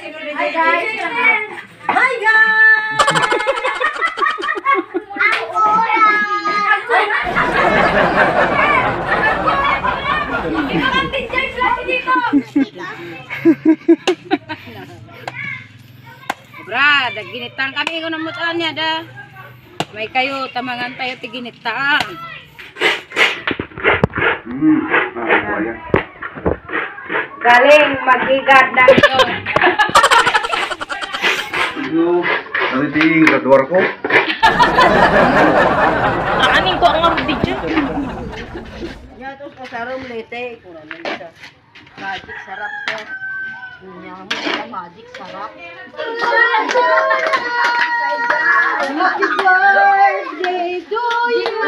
Hi guys! Hi guys! Brad, ginitang kami ko namutaan niya da. May kayo tamangan tayo ti ginitang. Galing magigad na ito. Ano ting kadwar ko? Aning ko ang video. Ya terus kasarong lete ko naman siya. Magic sarap to. Dunya mo sa magic sarap. Happy birthday to you.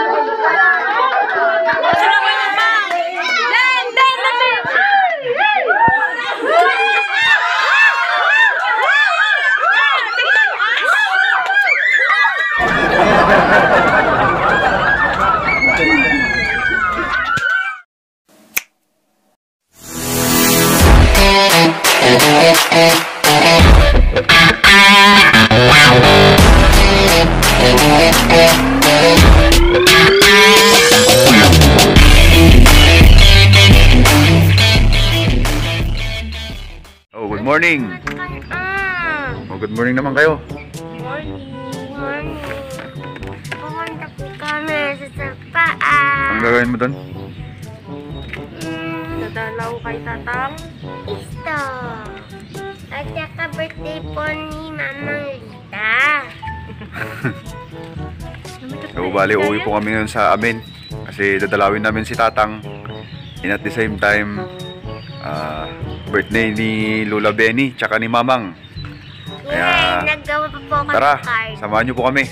Oh, good morning. Oh, good morning naman kayo. Morning. Pumunta po kami sa sapaan. Ang gagawin mo doon? Dadalaw kay tatang. Isto. At saka birthday po ni Mamang Lita. So, bali, uwi po kami ngayon sa amin. Kasi dadalawin namin si Tatang. And at the same time, birthday ni Lola Benny, tsaka ni Mamang. Kaya, Yay! Naggawa pa po ako tara, ng card. samahan niyo po kami.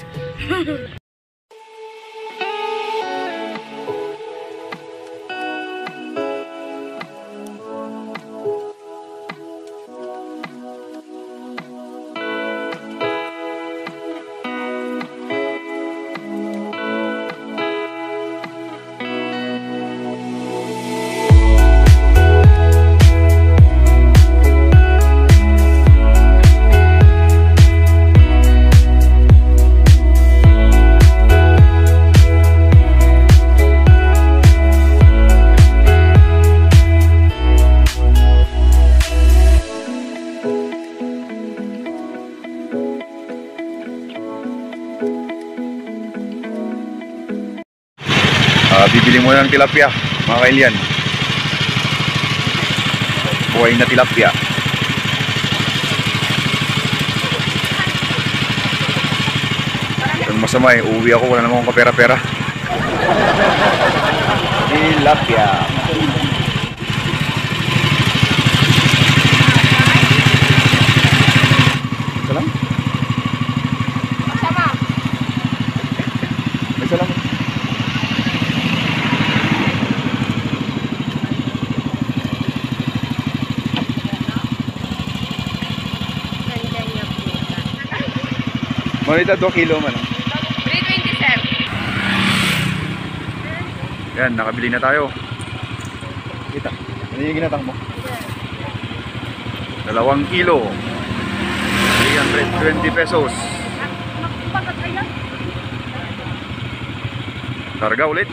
Bibili mo ng tilapia, mga kailian. Buhay na tilapia. Ang masama eh, uuwi ako, wala namang kapera-pera. Tilapia. Isa lang? Isa lang. Manita 2 kilo man. 327. Yan, nakabili na tayo. Kita. Ano yung ginatang mo? 2 kilo. 320 pesos. Karga ulit.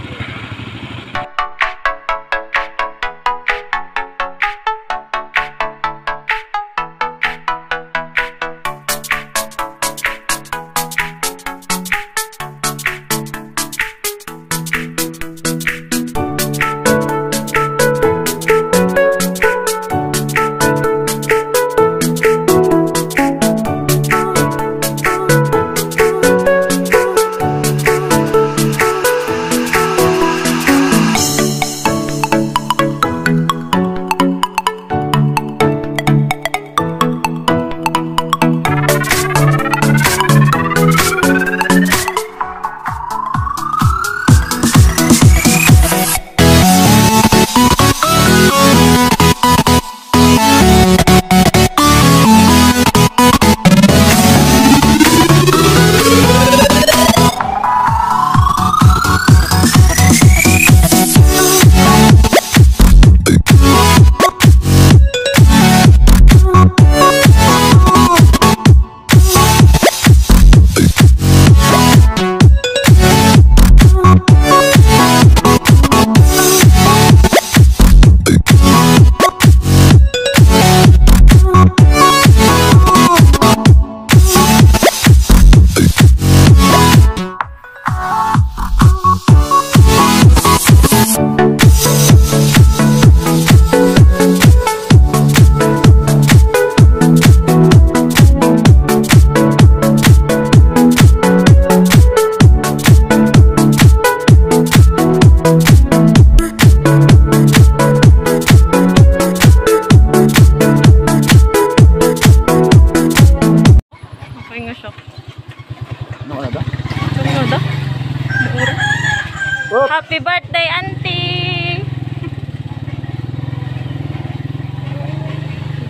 Happy birthday, auntie!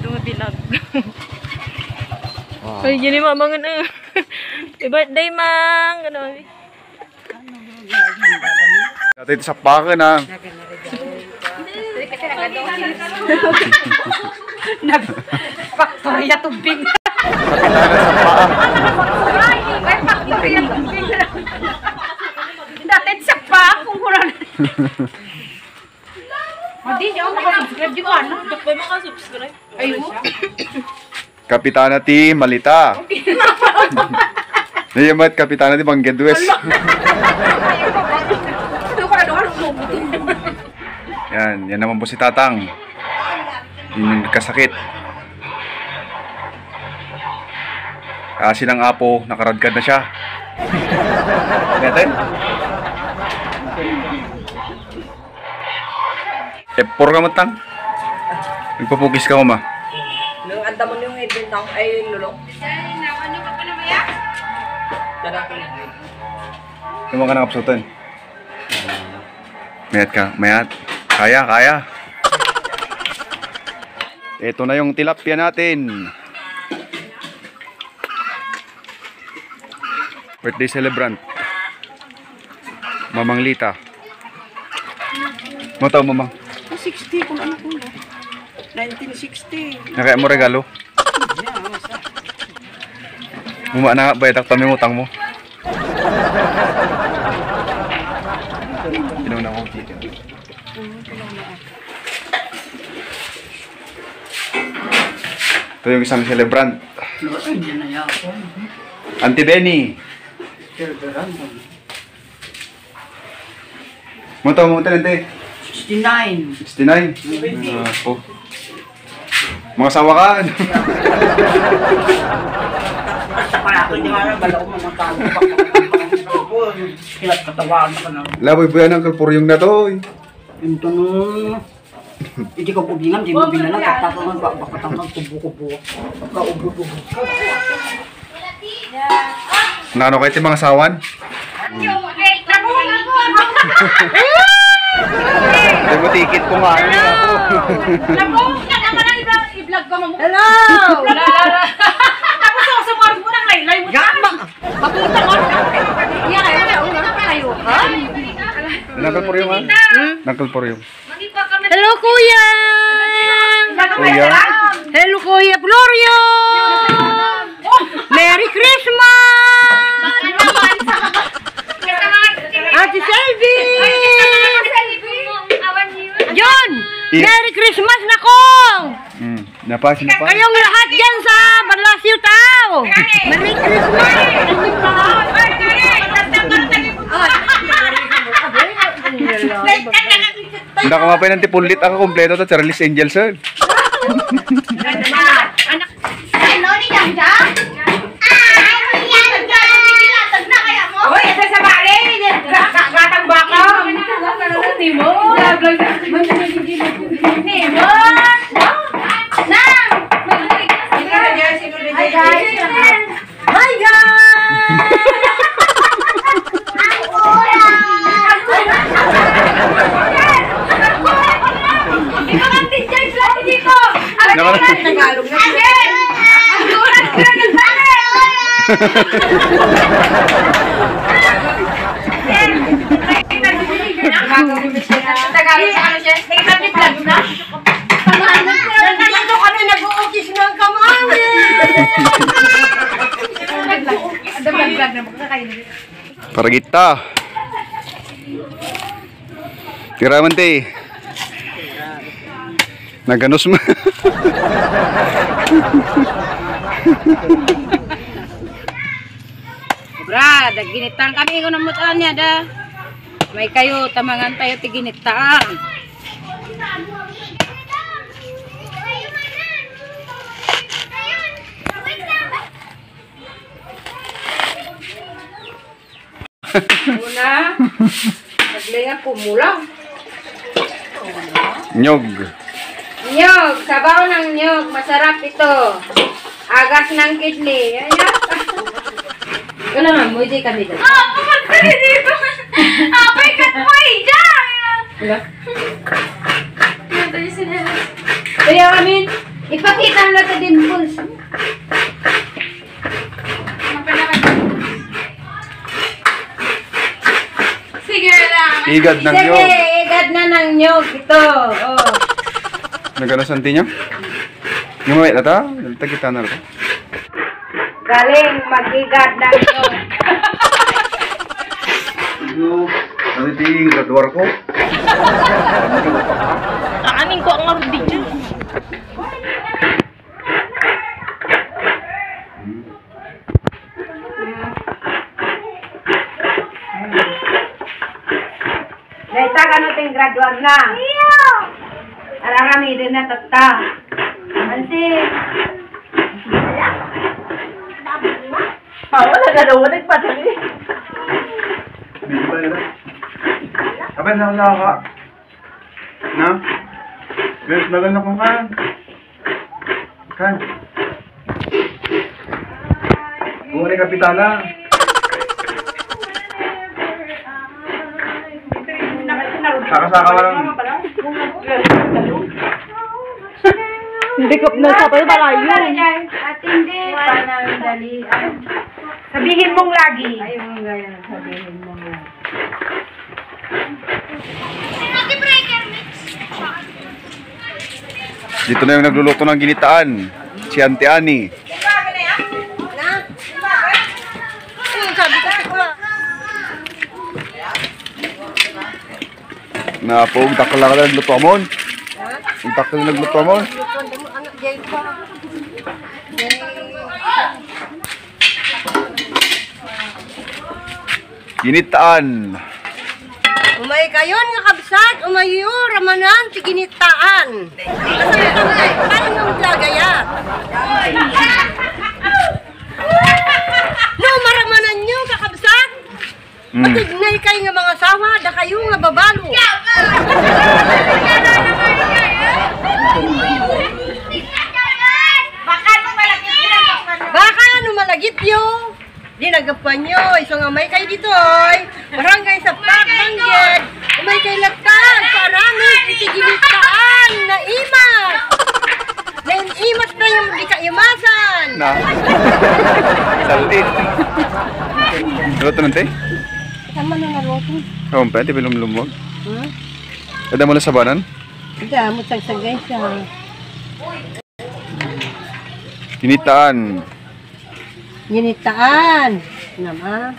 Dumilag. Wow. Ay, yun yung mamangan eh. Happy birthday, mang! Ano? Dati ito sa pakan ha. Nagpaktorya tubig. Kapitanan sa paa. Nagpaktorya tubig. Dati sa pa kung kuran. Hindi niya ako makasubscribe di ko ano. Ba't ba makasubscribe? Ayun. Kapitana ti Malita. Nayamat Kapitana ti Banggedwes. Yan naman po si Tatang. Yun yung kasakit. Kasi ng apo, nakaradkad na siya. Ngayon? F4 ka matang. Nagpapugis ka mo ma. Nung anda mo yung ibintang ay lulong. Ano ka pa na maya? Yung mga nakapsutan. Mayat ka, mayat. Kaya. Ito na yung tilapia natin. Birthday celebrant. Mamang Lita. Mo tao, mamang? 60 kung ano kung 1960. Nakaya mo regalo? Muma na nga, bayad kami utang mo. Pinuna ko dito. Ito yung isang celebrant. Auntie Benny. Mo tao, mo talente. 69. 69? Po. Mga sawa ka. Para ako hindi nga balaw mo magkano pa. Kilat katawaan ka na. Laboy po yan ang kalpuryong na to. Yung tanong, hindi ko pubingan, di mo binalang, katatangan baka tangkang kubo-kubo. Kaubo-kubo. Nano kayo yung mga sawan? Ay mo ticket ko nga. I-vlog ko mo. Hello! Tapos ako sa mo ng laylay mo. Papunta ko. Iya kayo ha? Nagkalpuryong ha? Nagkalpuryong. Hello, kuya! Kuya? Hello Kuya Florio! Merry Christmas! Ate Selvi! John! Merry Christmas na kong! Napa? Kayong lahat dyan sa Balasyo Tao! Merry Christmas! Hindi ako mapay ng tipulit ako kompleto to Charlie's Angel sir. Hello ni Jang-Jang? Hoy, ito sa bali! Gatang baka! Nimo! Nimo! Hi guys! Hi guys! Tagalog na Tagalog sa ano siya? Nagtatiplag na? Dito kami nag-uukis ng kamami! Nagvlog na magkakain. Para kita. Tiraman te. Naganos mo. Brad, ginitan kami ko ng mutaan niya da. May kayo, tamangan tayo ti ginitaan. Una, naglinga pumula. Nyog. Nyog, sabaw ng nyog, masarap ito. Agas ng kidney. Ayan. Ito naman, mo hindi kami dito. Apay ka Kaya kami, ipakita na sa dimples. Sige lang. Igad ng Sige, nyog. igad na ng nyog ito. Oh. Nagano sa niyo? Ngumawit na ta? Dalita kita na ito. Galing mag-igad ng nyog. Ano ting gadwar ko? Aanin ko ang arudi dyan. Dahita ka natin graduar na. Ara kami din na tata. Ansi. Wala na daw. Nagpatali. Hindi ba nila? Kapag na ka. Na? Guys, nagal na kung kan. Kan. Kung ni kapitana. Saka-saka lang. Hindi ko nasapay malayo. At hindi. Panandali. Sabihin mong lagi. Ayaw mong gaya. Sabihin mong lagi. Dito na yung nagluluto ng ginitaan. Si Auntie Annie. Sabi ko si Kuya. Napog, takal lang ka nagluto amon. Ang takal na nagluto amon. Ginitaan. Umay kayon nga kabsat, umayo ramanan ti ginitaan. Paano yung gagaya? No, maramanan nyo kakabsat. Matignay kayo nga mga sawa, da kayo nga babalo. Baka ano malagip yo. Di nagapan nyo, iso nga may kayo dito oy. Barangay sa Pakbangged. Umay kay lagtag, paramit, itiginitaan, na imas. Na imas na yung di kaimasan. Na. Saldi. Luto nanti? Tama na naroto. Oh, pwede bilum lumog. Hmm? Ada mo na sabanan? Hindi, mo sagsagay siya. Ginitaan. Ginitaan. Nama.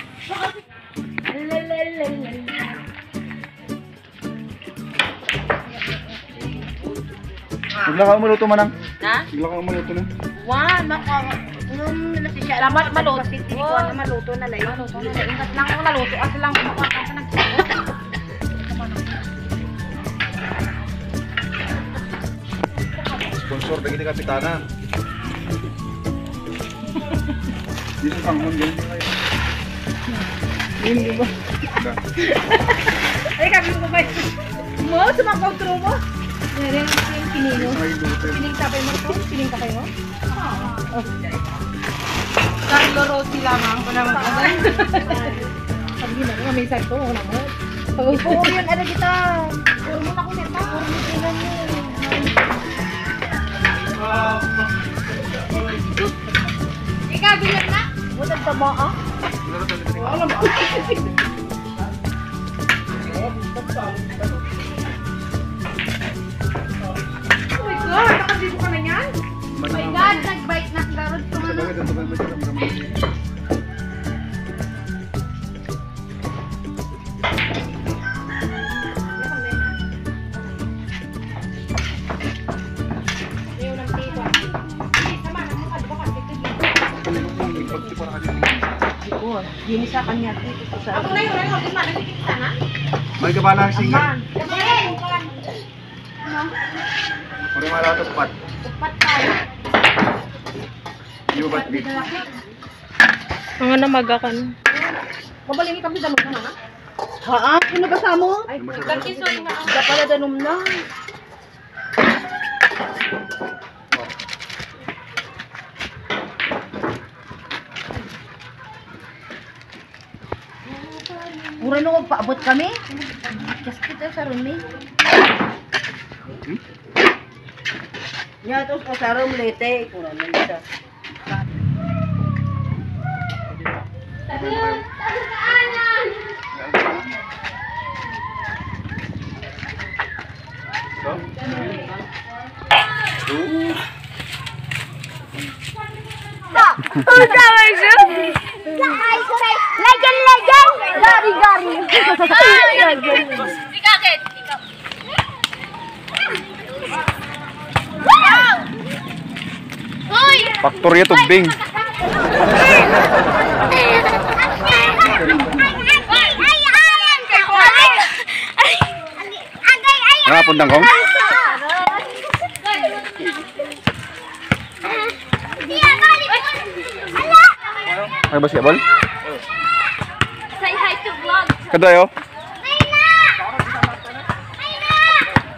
Bigla ka maluto manang. Ha? Bigla ka maluto na. Wan, maka... Nung nalasi siya, lamat maluto. Hindi ko na maluto na lang. Maluto na lang. Ingat lang ako naluto. Asa lang kumakanta ng Sponsor bagi ni kapitana. Dito pang mon ganyan kayo. Hindi ba? Ay, kami mo ba? Mo, sumakotro mo? Meron yung pinino. Pining tapay mo ito? Pining tapay mo? Carlo Rossi lamang ko naman agad. Sabi na ko, may sakto ko naman. Oo, yun, ano kita? Puro mo na ko neta. Puro mo tinan mo. Ikaw, bilang na? Bulan tama ah? Wala ba? Oh my God, nakasibo ka na yan? Oh my God, nag-bite na si Garod ko ano. Gini sa kanya dito sa. Ako na yun, ano, di ba? Nagkikita na? May kabala ang singer. Hey! Pare malato pat. Upat tayo. You but big. Mga namagakan. Mabalingi kami danom na ha? Ha? Ano ba sa mo? Ay, Kakisoy na ako. da pala danom na. Mura nung paabot kami. Just kita sa rumi. Nya tos kasarom lete ko na nita. Faktorya tubing. Ano puntang kong? Ay basketball? Say hi to vlog. Kadayo?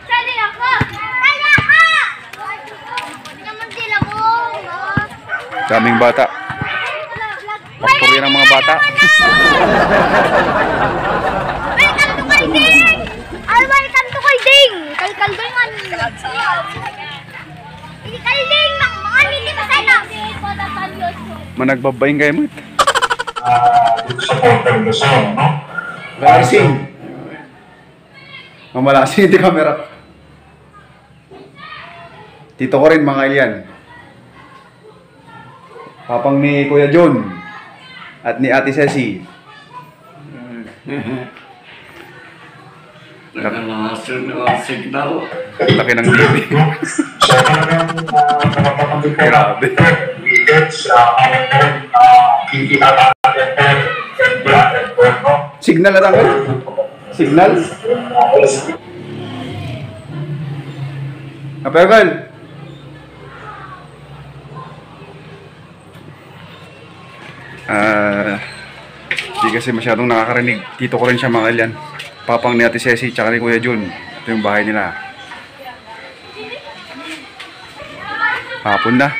Sali ako. Naman sila ko. Daming bata. Faktorya ng mga bata. Welcome to kay Ding. Welcome to kay Ding. Kalkaldoy man. Hindi kalding mga hindi masana. Managbabaing kayo mo. Supporter the song, no? Malalasing. Mamalasing hindi camera. Tito ko rin mga alien. Papang ni Kuya John at ni Ate Ceci. Nakalasun ng signal. Laki ng TV. So, talagang nakapagpapagod po Grabe. Signal na tanggal? Signal? Napagal? Di kasi masyadong nakakarinig. Tito ko rin siya mga alien. Papang ni Ate Ceci tsaka ni Kuya Jun. Ito yung bahay nila. Hapon na.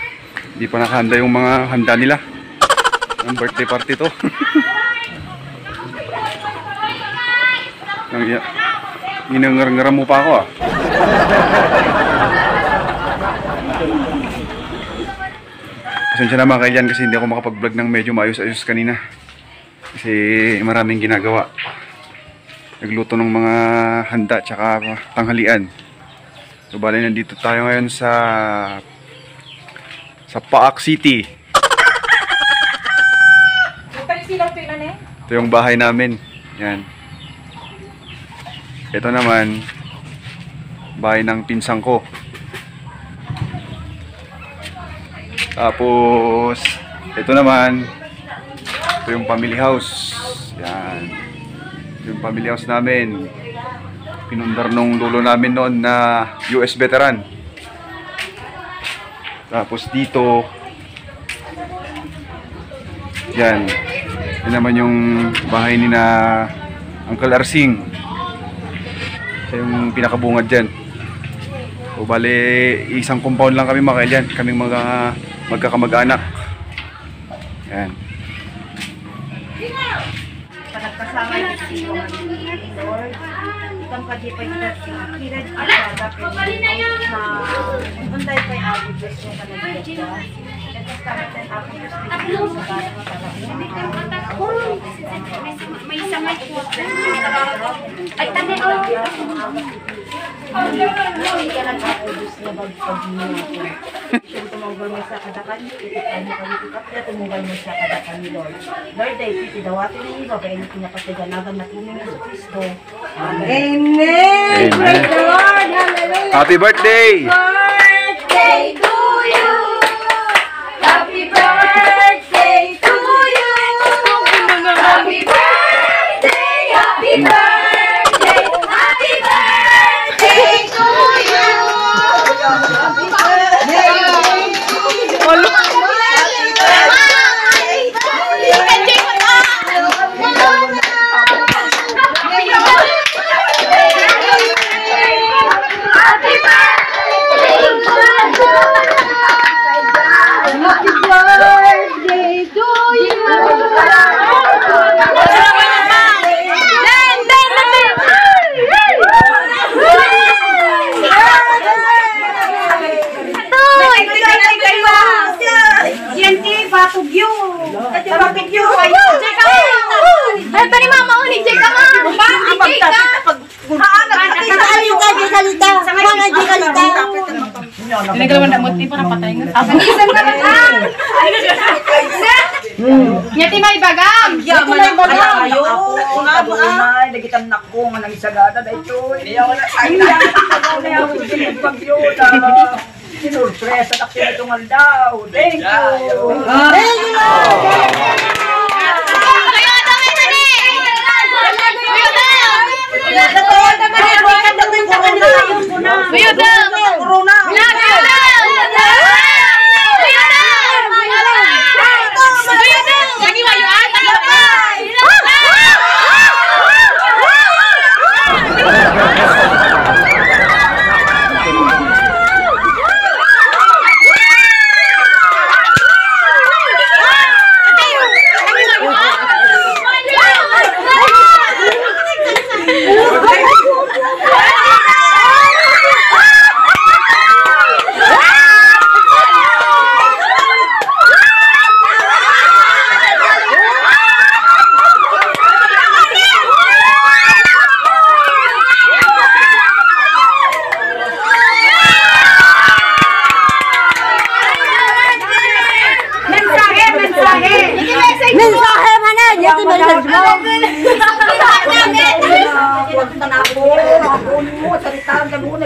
Hindi pa nakahanda yung mga handa nila. Ang birthday party to. Inangar-ngara mo pa ako ah. Pasensya naman kayo dyan kasi hindi ako makapag-vlog ng medyo maayos-ayos kanina. Kasi maraming ginagawa. Nagluto ng mga handa tsaka tanghalian. So bali nandito tayo ngayon sa Paak City. Ito yung bahay namin. Yan. Ito naman bahay ng pinsang ko. Tapos ito naman ito yung family house. Yan. Yung family house namin. Pinundar nung lolo namin noon na US veteran. Tapos dito yan. Yan naman yung bahay ni na Uncle Arsing. Siya yung pinakabungad dyan. O bali isang compound lang kami mga kailan. Kaming magkakamag-anak. Yan. Kasama ni si Lord. Ikang kadipay na si Kiran Isada Pwede na unday pa yung abot gusto ka na dito. May samay po. Ay, tani o. Tumunggal mo sa kadakan, itipan mo kami ikapya, tumunggal mo sa kadakan ni Lord. Lord, ay pitidawatin ng iba, kaya hindi pinapasaganagan na tunay na sa Kristo. Amen! Amen. Praise the Lord! Hallelujah! Happy birthday! Birthday to you! Happy birthday to you! Happy birthday! Happy birthday! Happy birthday to you! Happy birthday! Happy birthday! patugyo. Kati patugyo. Ayun. Check ka mo. Ay, pa ni mama ulit. Check ka mo. Check ka. Tinagalawan na mo, di pa napatay nga. Ang isang ka lang. Nyati may bagam. Nyati may bagam. Ayo, nga ba ay nagitan nako nga nang isagada dayto. Iya wala sayang. Ayaw ko din pagyoda. Sinurpresa ta kini tungal daw. Thank you.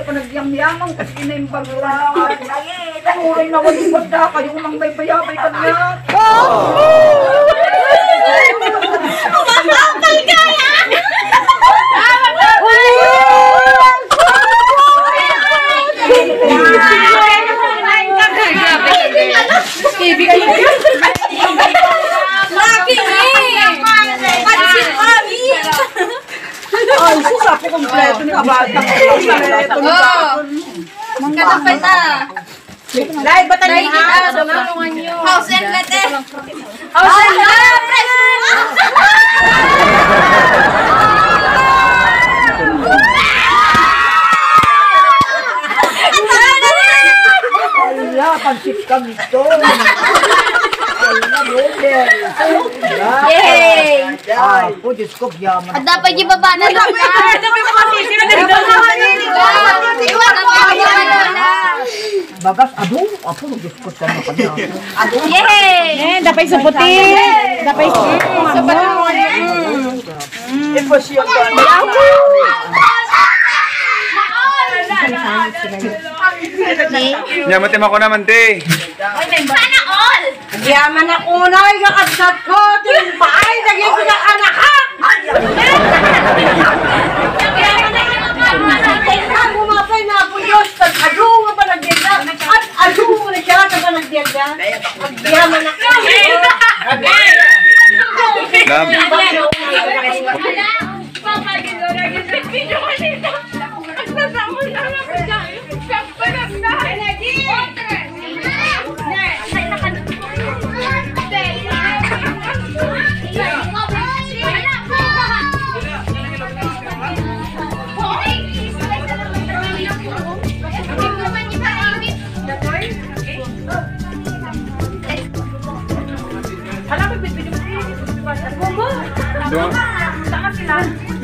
Panagyam-yamang kasi kinaimbagura. Tanguray na walang banda kayo nang may bayabay kanya. Umakakal ka yan! Ay, susapo kompleto ni kabata. Kompleto ni Katapay ta. Dahil ba tayo House and latte. House and latte. Ala, pansit kami to. Yay! Ay, po, Diyos ko, yaman. At dapat yung baba na lang. Bagas, ado, ako, Diyos ko, sama ka niya. Yay! Dapat sa puti. Dapat sa Ito siya ka. Nyamatim ako naman, te. Sana all! Yaman ako na, ikakasat ko. Timpay, naging pinakanak ha! Bumapay na ako Diyos, ado nga pa nagdenda. At ado nga siya na pa nagdenda. Yaman ako.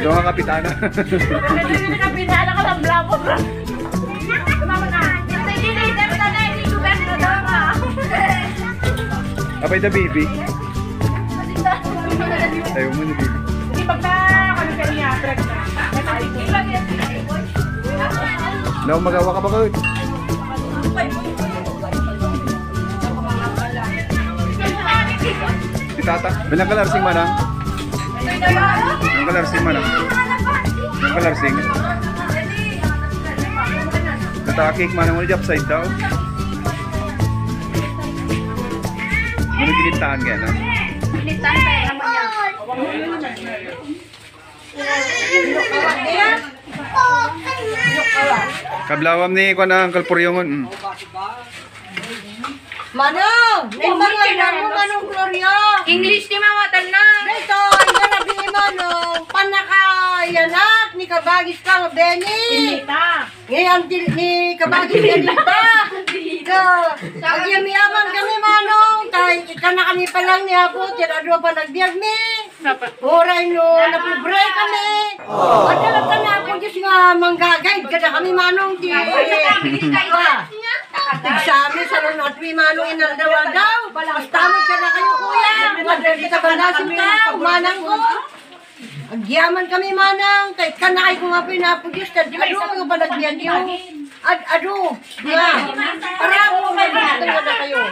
Doon ang kapitana. Kapitana ka ng blabo. Apay the baby. Ayaw mo na baby. Hindi pagka ano kayo niya, pregnant. Now magawa ka ba ko? Tata, bilang kalarsing manang? Bilang kalarsing manang? Bilang kalarsing? Natakik manang mo na upside down? Ano gilintaan ka na? Pilitan pa yung naman niya. Kablawam ni ko na ang kalpuryongon. Manong! Naimbangay na mo, Manong Gloria! English ni Mama Tanang. Ito, iba na ni Manong, panakayanak ni Kabagis ka, Benny! Ngayon, ni Kabagis ka dito! Pagyamiyaman kami, Manong, kahit ikan na kami pa lang niya po, tirado pa nagbiag mi. Oray no, napubray kami. At kalata na ako, Diyos nga, manggagayad ka na kami manong di. Tigsami sa lunat, may manong inaldaw daw. Pastamot ka na kayo, kuya. Madali ka ba nasin ka, umanang ko. Agyaman kami manang, kahit ka na kayo kung nga pinapugis, ado kayo ba nagbiag yun? Ado, nga. Para mo magbiag na kayo.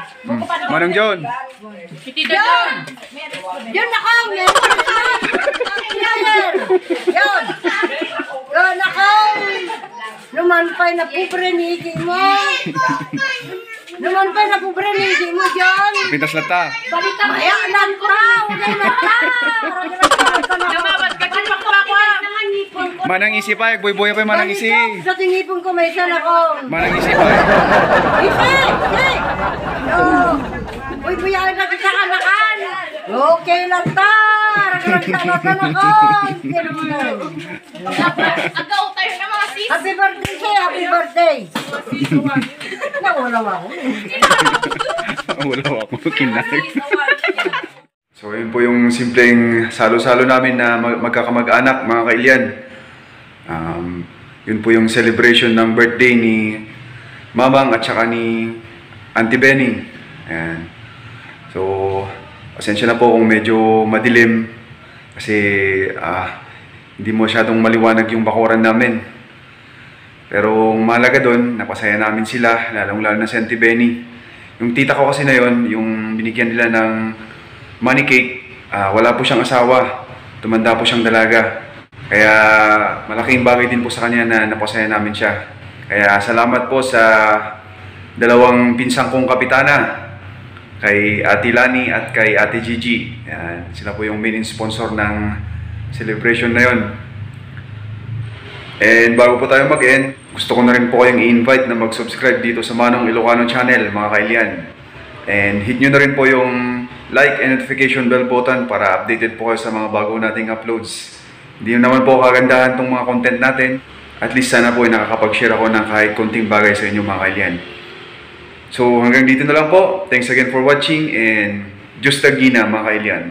Manang John. Yun! Yun ako! Meron ka! Yun! Yun ako! Numanpay na puprenigi mo! Numanpay na puprenigi mo dyan! Pintas lata. Balita mo! Kaya lang pa! Ulay na pa! Namawat ka dyan, pakwa. Manang isi pa, boy-boy pa yung manang isi. Sa tingipon ko may isa na ko! Manang isi pa. Isi! Isi! Uy, buyahin na kita kanakan! Okay lang ta! Ragagtanakan ako! Agaw tayo na mga sis. Happy birthday sa'yo! Happy birthday! Nawalaw ako. Wala ako kinag. So yun po yung simpleng salo-salo namin na magkakamag-anak, mga kailyan. Yun po yung celebration ng birthday ni Mamang at saka ni Auntie Benny. Ayan. So, pasensya na po kung medyo madilim kasi hindi masyadong maliwanag yung bakuran namin. Pero mahalaga doon, napasaya namin sila, lalong-lalo na si Auntie Benny. Yung tita ko kasi na yun, yung binigyan nila ng money cake, wala po siyang asawa, tumanda po siyang dalaga. Kaya malaking bagay din po sa kanya na napasaya namin siya. Kaya salamat po sa dalawang pinsang kong kapitana, kay Ate Lani at kay Ate Gigi. Yan, sila po yung main sponsor ng celebration na yon. And bago po tayo mag-end, gusto ko na rin po kayong i-invite na mag-subscribe dito sa Manong Ilocano Channel, mga kailian. And hit nyo na rin po yung like and notification bell button para updated po kayo sa mga bago nating uploads. Hindi naman po kagandahan tong mga content natin. At least sana po ay nakakapag-share ako ng kahit konting bagay sa inyo, mga kailian. So hanggang dito na lang po. Thanks again for watching and Diyos tagina, mga kailian.